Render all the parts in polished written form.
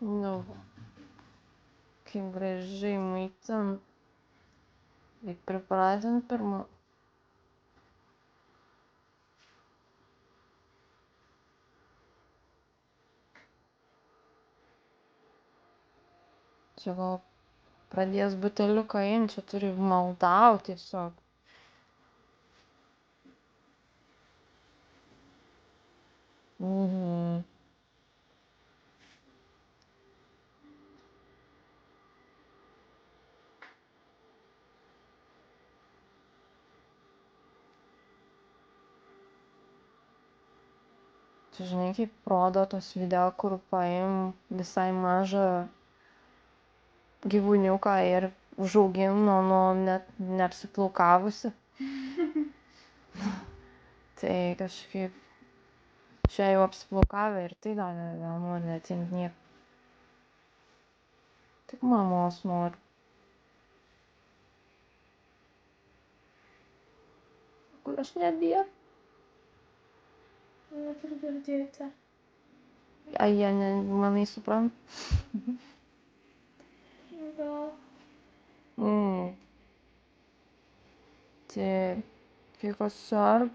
Nu, kaip gražiai maitin. Reik pripratint pirmą. Čia gal pradės buteliuką imt, čia turi maldaut tiesiog. Čia žinai, kaip rodo tos video, kur paim visai mažą gyvūniuką ir užaugino net neapsiplaukavusi. Tai kažkaip čia jau apsiplaukavę ir tai dar nenori atimt nieko. Tik mamos nori. Kur aš nebijau? Neturiu girdėti. Ai, jie manai supranta? Gal. Tai kai kas sarb.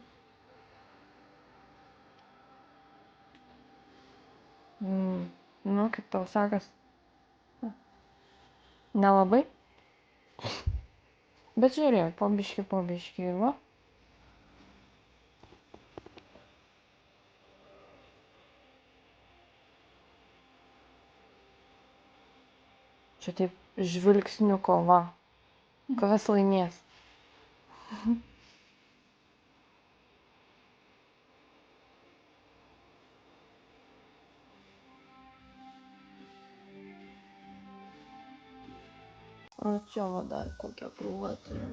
Nu, kaip tau sakas? Nelabai? Bet žiūrėk, po biškį ir va. Čia taip žvilgsnių kova. Kas laimės? O čia va dar kokia krūva turiu.